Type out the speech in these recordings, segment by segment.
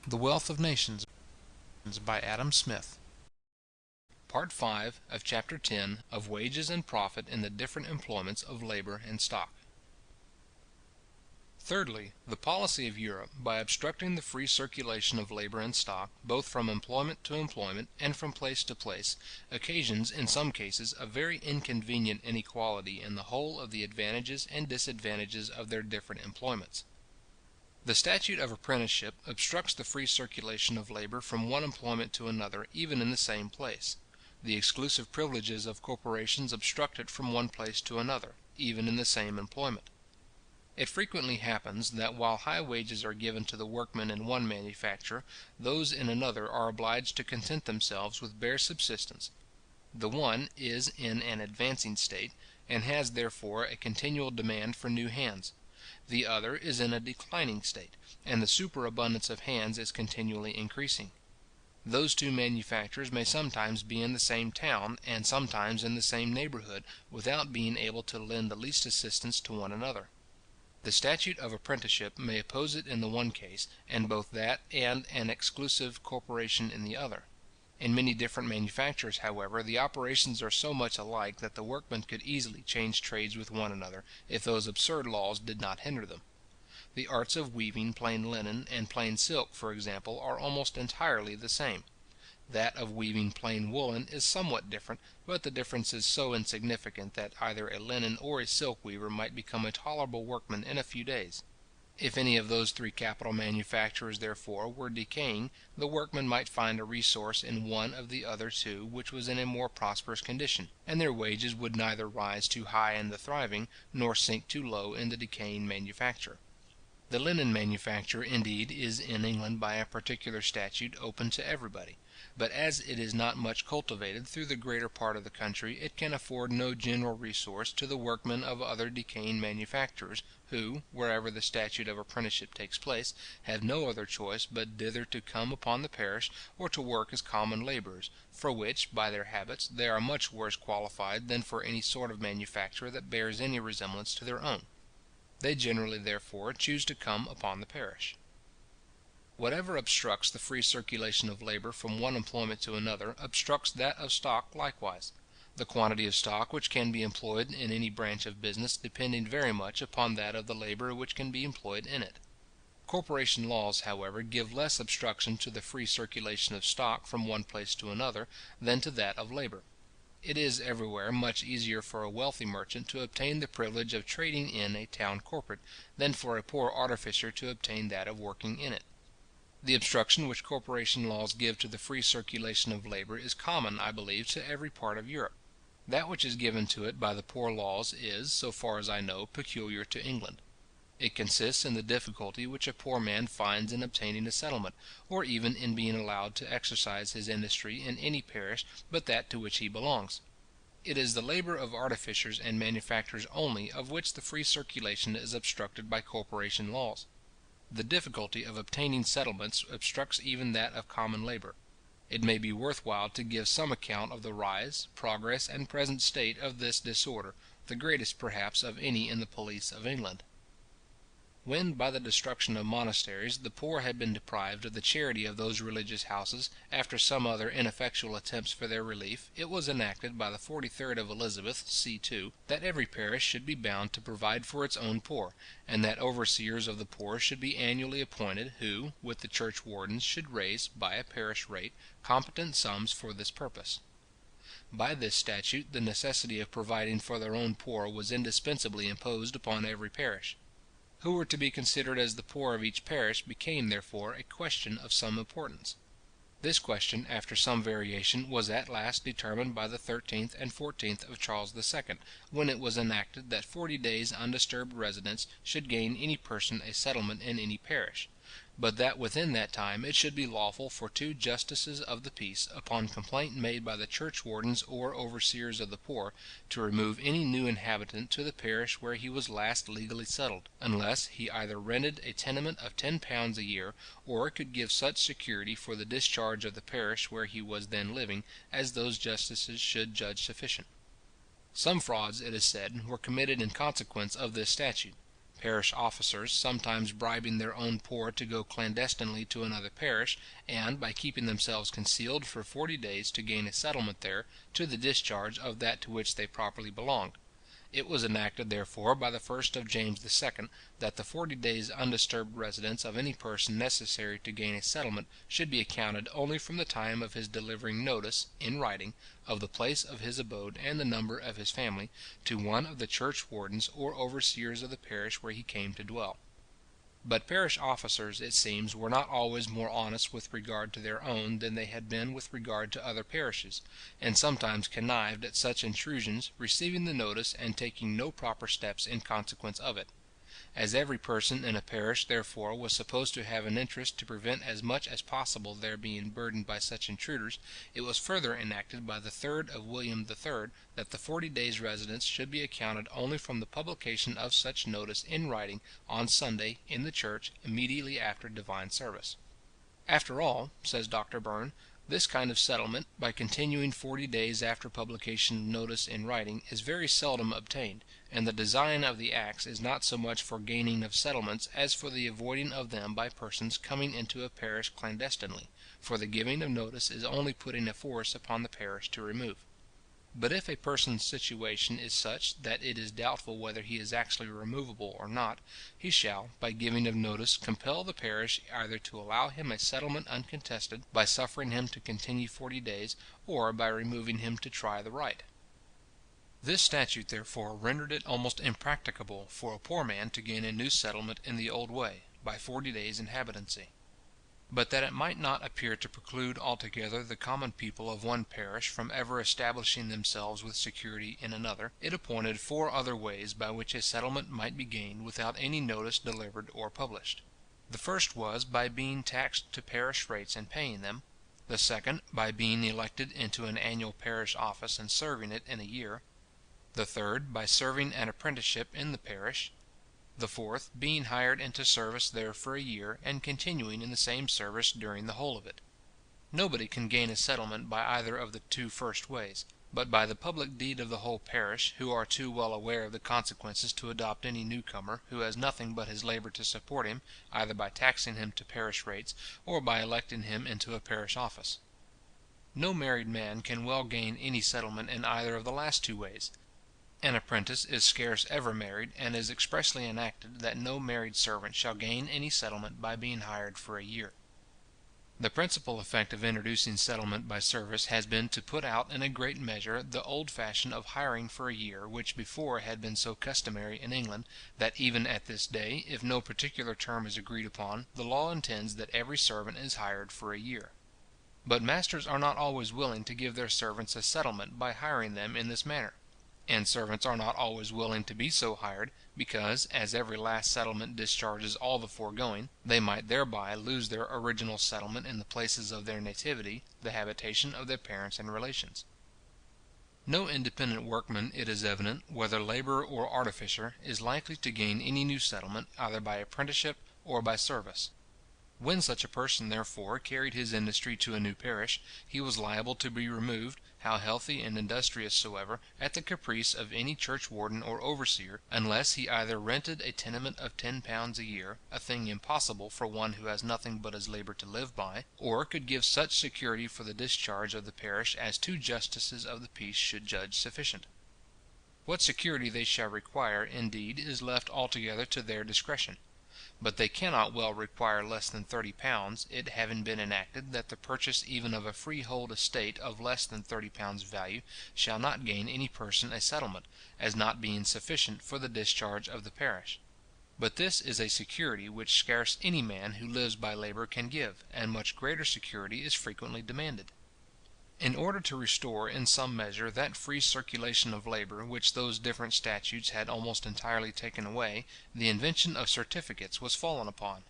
The Wealth of Nations, by Adam Smith. Part 5 of Chapter 10 of Wages and Profit in the Different Employments of Labor and Stock. Thirdly, the policy of Europe, by obstructing the free circulation of labor and stock, both from employment to employment, and from place to place, occasions, in some cases, a very inconvenient inequality in the whole of the advantages and disadvantages of their different employments. The statute of apprenticeship obstructs the free circulation of labor from one employment to another, even in the same place. The exclusive privileges of corporations obstruct it from one place to another, even in the same employment. It frequently happens that while high wages are given to the workmen in one manufacture, those in another are obliged to content themselves with bare subsistence. The one is in an advancing state, and has therefore a continual demand for new hands. The other is in a declining state, and the superabundance of hands is continually increasing. Those two manufactures may sometimes be in the same town, and sometimes in the same neighbourhood, without being able to lend the least assistance to one another. The statute of apprenticeship may oppose it in the one case, and both that and an exclusive corporation in the other. In many different manufactures, however, the operations are so much alike that the workmen could easily change trades with one another, if those absurd laws did not hinder them. The arts of weaving plain linen and plain silk, for example, are almost entirely the same. That of weaving plain woolen is somewhat different, but the difference is so insignificant that either a linen or a silk weaver might become a tolerable workman in a few days. If any of those three capital manufactures, therefore, were decaying, the workmen might find a resource in one of the other two which was in a more prosperous condition, and their wages would neither rise too high in the thriving, nor sink too low in the decaying manufacture. The linen manufacture, indeed, is in England by a particular statute open to everybody; but as it is not much cultivated through the greater part of the country, it can afford no general resource to the workmen of other decaying manufactures, who, wherever the statute of apprenticeship takes place, have no other choice but thither to come upon the parish, or to work as common labourers, for which, by their habits, they are much worse qualified than for any sort of manufacture that bears any resemblance to their own. They generally, therefore, choose to come upon the parish. Whatever obstructs the free circulation of labour from one employment to another, obstructs that of stock likewise; the quantity of stock which can be employed in any branch of business depending very much upon that of the labour which can be employed in it. Corporation laws, however, give less obstruction to the free circulation of stock from one place to another, than to that of labour. It is everywhere much easier for a wealthy merchant to obtain the privilege of trading in a town corporate, than for a poor artificer to obtain that of working in it. The obstruction which corporation laws give to the free circulation of labour is common, I believe, to every part of Europe. That which is given to it by the poor laws is, so far as I know, peculiar to England. It consists in the difficulty which a poor man finds in obtaining a settlement, or even in being allowed to exercise his industry in any parish but that to which he belongs. It is the labour of artificers and manufacturers only of which the free circulation is obstructed by corporation laws. The difficulty of obtaining settlements obstructs even that of common labour. It may be worth while to give some account of the rise, progress, and present state of this disorder, the greatest perhaps of any in the police of England. When, by the destruction of monasteries, the poor had been deprived of the charity of those religious houses, after some other ineffectual attempts for their relief, it was enacted by the 43rd of Elizabeth, c. 2, that every parish should be bound to provide for its own poor, and that overseers of the poor should be annually appointed, who, with the church wardens, should raise, by a parish rate, competent sums for this purpose. By this statute, the necessity of providing for their own poor was indispensably imposed upon every parish. Who were to be considered as the poor of each parish became, therefore, a question of some importance. This question, after some variation, was at last determined by the 13th and 14th of Charles II, when it was enacted that 40 days undisturbed residence should gain any person a settlement in any parish; but that within that time it should be lawful for 2 justices of the peace, upon complaint made by the church wardens or overseers of the poor, to remove any new inhabitant to the parish where he was last legally settled, unless he either rented a tenement of £10 a year, or could give such security for the discharge of the parish where he was then living, as those justices should judge sufficient. Some frauds, it is said, were committed in consequence of this statute. parish officers sometimes bribing their own poor to go clandestinely to another parish, and, by keeping themselves concealed for 40 days, to gain a settlement there, to the discharge of that to which they properly belonged. It was enacted, therefore, by the 1st of James II., that the 40 days undisturbed residence of any person necessary to gain a settlement should be accounted only from the time of his delivering notice, in writing, of the place of his abode and the number of his family, to one of the church wardens or overseers of the parish where he came to dwell. But parish officers, it seems, were not always more honest with regard to their own than they had been with regard to other parishes, and sometimes connived at such intrusions, receiving the notice and taking no proper steps in consequence of it. As every person in a parish, therefore, was supposed to have an interest to prevent as much as possible their being burdened by such intruders, it was further enacted by the 3rd of William III. That the 40 days residence should be accounted only from the publication of such notice in writing on Sunday in the church immediately after divine service. After all, says Dr. Burn, this kind of settlement, by continuing 40 days after publication of notice in writing, is very seldom obtained, and the design of the acts is not so much for gaining of settlements as for the avoiding of them by persons coming into a parish clandestinely, for the giving of notice is only putting a force upon the parish to remove. But if a person's situation is such that it is doubtful whether he is actually removable or not, he shall, by giving of notice, compel the parish either to allow him a settlement uncontested, by suffering him to continue 40 days, or by removing him to try the right. This statute, therefore, rendered it almost impracticable for a poor man to gain a new settlement in the old way, by 40 days' inhabitancy. But that it might not appear to preclude altogether the common people of one parish from ever establishing themselves with security in another, it appointed 4 other ways by which a settlement might be gained without any notice delivered or published. The first was by being taxed to parish rates and paying them. The second, by being elected into an annual parish office and serving it in a year. The third, by serving an apprenticeship in the parish. The fourth, being hired into service there for a year, and continuing in the same service during the whole of it. Nobody can gain a settlement by either of the 2 first ways, but by the public deed of the whole parish, who are too well aware of the consequences to adopt any newcomer who has nothing but his labour to support him, either by taxing him to parish rates, or by electing him into a parish office. No married man can well gain any settlement in either of the last 2 ways. An apprentice is scarce ever married, and it is expressly enacted that no married servant shall gain any settlement by being hired for a year. The principal effect of introducing settlement by service has been to put out in a great measure the old fashion of hiring for a year, which before had been so customary in England, that even at this day, if no particular term is agreed upon, the law intends that every servant is hired for a year. But masters are not always willing to give their servants a settlement by hiring them in this manner. And servants are not always willing to be so hired, because, as every last settlement discharges all the foregoing, they might thereby lose their original settlement in the places of their nativity, the habitation of their parents and relations. No independent workman, it is evident, whether labourer or artificer, is likely to gain any new settlement, either by apprenticeship or by service. When such a person, therefore, carried his industry to a new parish, he was liable to be removed, how healthy and industrious soever, at the caprice of any church warden or overseer, unless he either rented a tenement of £10 a year, a thing impossible for one who has nothing but his labour to live by, or could give such security for the discharge of the parish as 2 justices of the peace should judge sufficient. What security they shall require, indeed, is left altogether to their discretion. But they cannot well require less than £30, it having been enacted that the purchase even of a freehold estate of less than £30 value shall not gain any person a settlement, as not being sufficient for the discharge of the parish. But this is a security which scarce any man who lives by labour can give, and much greater security is frequently demanded. In order to restore in some measure that free circulation of labour which those different statutes had almost entirely taken away, the invention of certificates was fallen upon.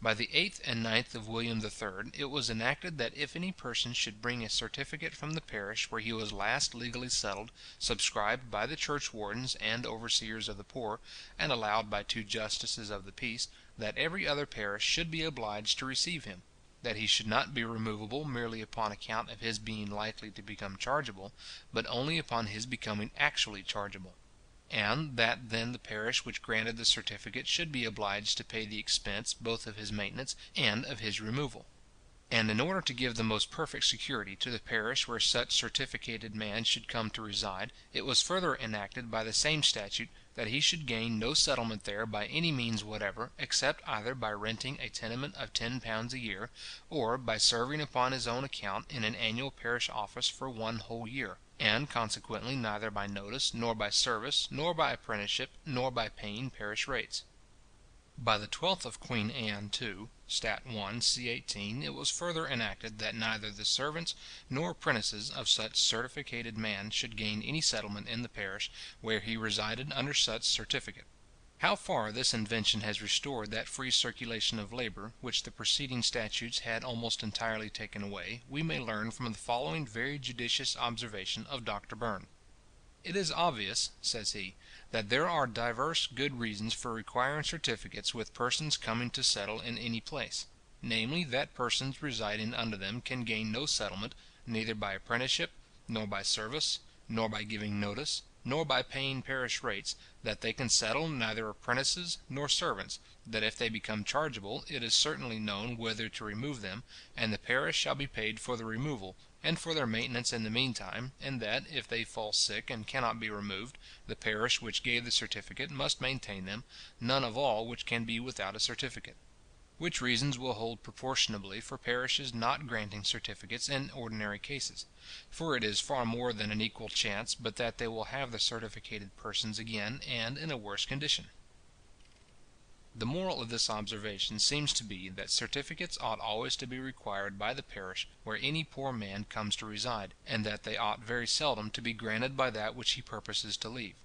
By the 8th and 9th of William III. It was enacted that if any person should bring a certificate from the parish where he was last legally settled, subscribed by the church wardens and overseers of the poor, and allowed by 2 justices of the peace, that every other parish should be obliged to receive him; that he should not be removable merely upon account of his being likely to become chargeable, but only upon his becoming actually chargeable. and that then the parish which granted the certificate should be obliged to pay the expense both of his maintenance and of his removal. And in order to give the most perfect security to the parish where such certificated man should come to reside, it was further enacted by the same statute, that he should gain no settlement there by any means whatever, except either by renting a tenement of £10 a year, or by serving upon his own account in an annual parish office for one whole year, and consequently neither by notice, nor by service, nor by apprenticeship, nor by paying parish rates. By the 12th of Queen Anne, too, Stat. 1, c. 18, it was further enacted, that neither the servants nor apprentices of such certificated man should gain any settlement in the parish where he resided under such certificate. How far this invention has restored that free circulation of labour, which the preceding statutes had almost entirely taken away, we may learn from the following very judicious observation of Dr. Burn. "It is obvious," says he, "that there are divers good reasons for requiring certificates with persons coming to settle in any place; namely, that persons residing under them can gain no settlement, neither by apprenticeship, nor by service, nor by giving notice, nor by paying parish rates; that they can settle neither apprentices nor servants; that if they become chargeable, it is certainly known whither to remove them, and the parish shall be paid for the removal, and for their maintenance in the meantime; and that, if they fall sick and cannot be removed, the parish which gave the certificate must maintain them, none of all which can be without a certificate. Which reasons will hold proportionably for parishes not granting certificates in ordinary cases; for it is far more than an equal chance but that they will have the certificated persons again, and in a worse condition." The moral of this observation seems to be, that certificates ought always to be required by the parish where any poor man comes to reside, and that they ought very seldom to be granted by that which he purposes to leave.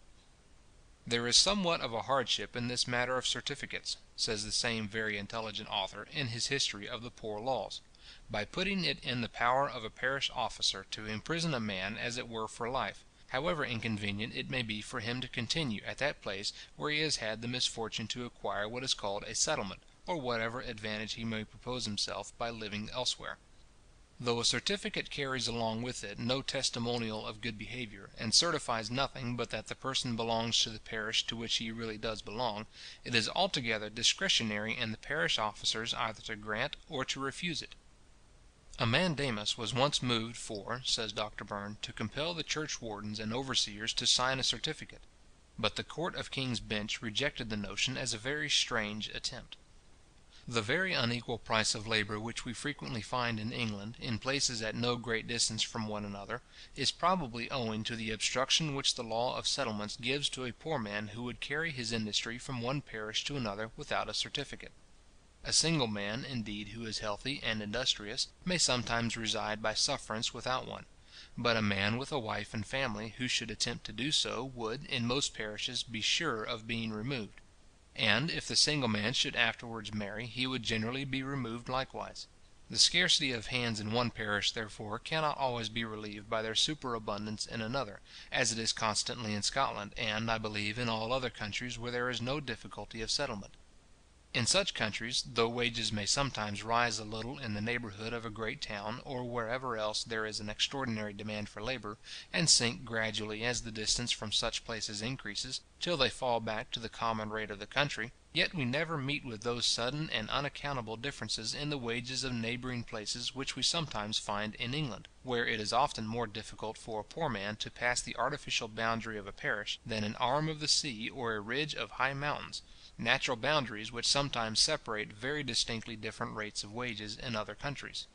"There is somewhat of a hardship in this matter of certificates," says the same very intelligent author in his history of the poor laws, "by putting it in the power of a parish officer to imprison a man as it were for life, however inconvenient it may be for him to continue at that place where he has had the misfortune to acquire what is called a settlement, or whatever advantage he may propose himself by living elsewhere. Though a certificate carries along with it no testimonial of good behaviour, and certifies nothing but that the person belongs to the parish to which he really does belong, it is altogether discretionary in the parish officers either to grant or to refuse it. A mandamus was once moved for, says Dr. Burn, to compel the church wardens and overseers to sign a certificate; but the Court of King's Bench rejected the notion as a very strange attempt. The very unequal price of labour which we frequently find in England, in places at no great distance from one another, is probably owing to the obstruction which the law of settlements gives to a poor man who would carry his industry from one parish to another without a certificate. A single man, indeed, who is healthy and industrious, may sometimes reside by sufferance without one; but a man with a wife and family, who should attempt to do so, would, in most parishes, be sure of being removed; and if the single man should afterwards marry, he would generally be removed likewise. The scarcity of hands in one parish, therefore, cannot always be relieved by their superabundance in another, as it is constantly in Scotland, and, I believe, in all other countries where there is no difficulty of settlement. In such countries, though wages may sometimes rise a little in the neighbourhood of a great town, or wherever else there is an extraordinary demand for labour, and sink gradually as the distance from such places increases, till they fall back to the common rate of the country, yet we never meet with those sudden and unaccountable differences in the wages of neighbouring places which we sometimes find in England, where it is often more difficult for a poor man to pass the artificial boundary of a parish than an arm of the sea or a ridge of high mountains, natural boundaries which sometimes separate very distinctly different rates of wages in other countries.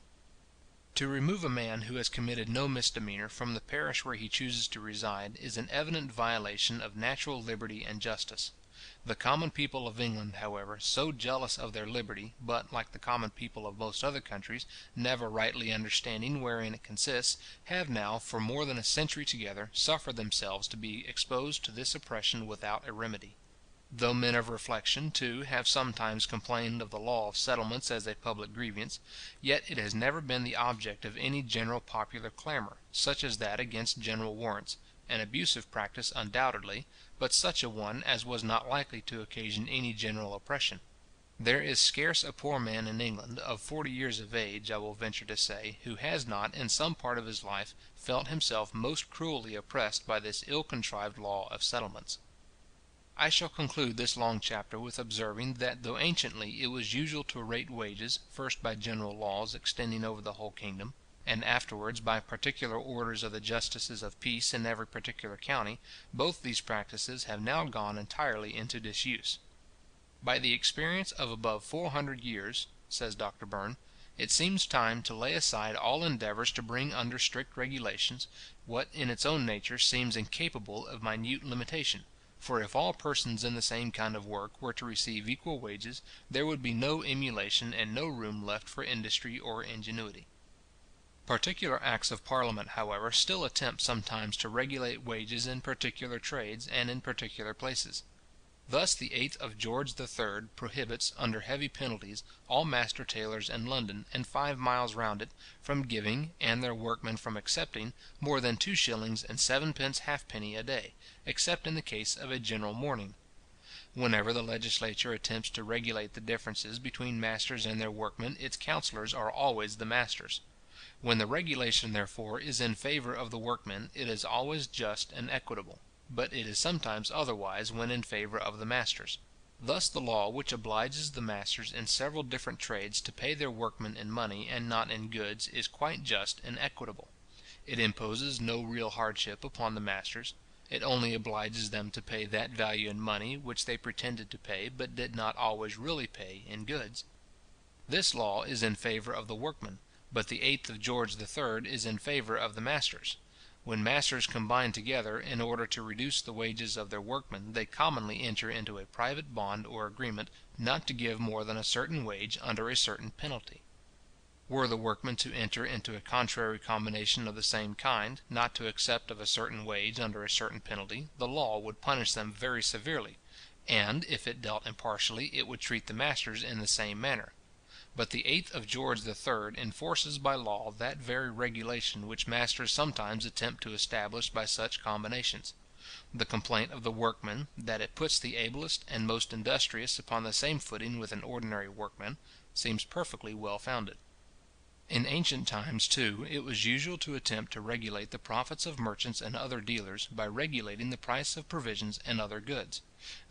To remove a man who has committed no misdemeanour from the parish where he chooses to reside, is an evident violation of natural liberty and justice. The common people of England, however, so jealous of their liberty, but, like the common people of most other countries, never rightly understanding wherein it consists, have now, for more than a century together, suffered themselves to be exposed to this oppression without a remedy. Though men of reflection, too, have sometimes complained of the law of settlements as a public grievance, yet it has never been the object of any general popular clamour, such as that against general warrants; an abusive practice undoubtedly, but such a one as was not likely to occasion any general oppression. There is scarce a poor man in England, of 40 years of age, I will venture to say, who has not, in some part of his life, felt himself most cruelly oppressed by this ill-contrived law of settlements. I shall conclude this long chapter with observing, that though anciently it was usual to rate wages, first by general laws extending over the whole kingdom, and afterwards by particular orders of the justices of peace in every particular county, both these practices have now gone entirely into disuse. By the experience of above 400 years, says Dr. Burn, it seems time to lay aside all endeavours to bring under strict regulations what in its own nature seems incapable of minute limitation; for if all persons in the same kind of work were to receive equal wages, there would be no emulation and no room left for industry or ingenuity. Particular acts of parliament, however, still attempt sometimes to regulate wages in particular trades and in particular places. Thus the 8th of George III. Prohibits, under heavy penalties, all master tailors in London, and 5 miles round it, from giving, and their workmen from accepting, more than 2s. 7d. halfpenny a day, except in the case of a general mourning. Whenever the legislature attempts to regulate the differences between masters and their workmen, its counsellors are always the masters. When the regulation, therefore, is in favour of the workmen, it is always just and equitable; but it is sometimes otherwise when in favour of the masters. Thus the law which obliges the masters in several different trades to pay their workmen in money and not in goods is quite just and equitable. It imposes no real hardship upon the masters. It only obliges them to pay that value in money which they pretended to pay, but did not always really pay, in goods. This law is in favour of the workmen, but the 8th of George III. Is in favour of the masters. When masters combine together, in order to reduce the wages of their workmen, they commonly enter into a private bond or agreement, not to give more than a certain wage under a certain penalty. Were the workmen to enter into a contrary combination of the same kind, not to accept of a certain wage under a certain penalty, the law would punish them very severely, and, if it dealt impartially, it would treat the masters in the same manner. But the 8th of George III. Enforces by law that very regulation which masters sometimes attempt to establish by such combinations. The complaint of the workmen, that it puts the ablest and most industrious upon the same footing with an ordinary workman, seems perfectly well founded. In ancient times, too, it was usual to attempt to regulate the profits of merchants and other dealers by regulating the price of provisions and other goods.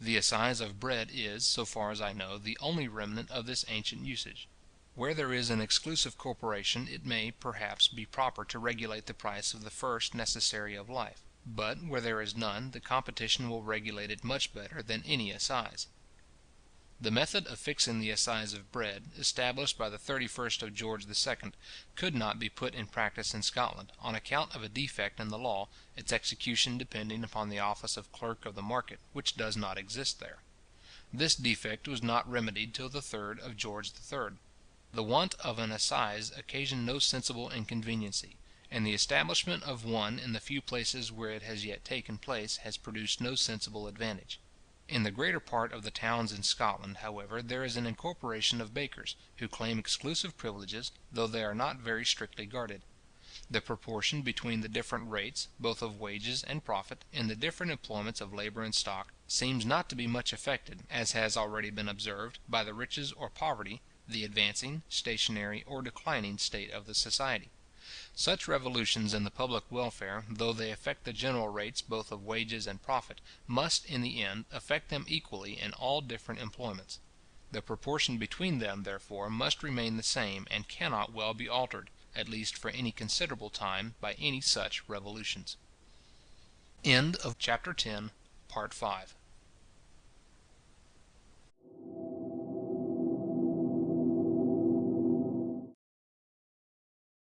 The assize of bread is, so far as I know, the only remnant of this ancient usage. Where there is an exclusive corporation, it may, perhaps, be proper to regulate the price of the first necessary of life; but where there is none, the competition will regulate it much better than any assize. The method of fixing the assize of bread, established by the 31st of George II., could not be put in practice in Scotland, on account of a defect in the law, its execution depending upon the office of clerk of the market, which does not exist there. This defect was not remedied till the 3rd of George III. The want of an assize occasioned no sensible inconveniency, and the establishment of one in the few places where it has yet taken place has produced no sensible advantage. In the greater part of the towns in Scotland, however, there is an incorporation of bakers, who claim exclusive privileges, though they are not very strictly guarded. The proportion between the different rates, both of wages and profit, in the different employments of labour and stock, seems not to be much affected, as has already been observed, by the riches or poverty, the advancing, stationary, or declining state of the society. Such revolutions in the public welfare, though they affect the general rates both of wages and profit, must, in the end, affect them equally in all different employments. The proportion between them, therefore, must remain the same, and cannot well be altered, at least for any considerable time, by any such revolutions. Chapter 10. Part 5.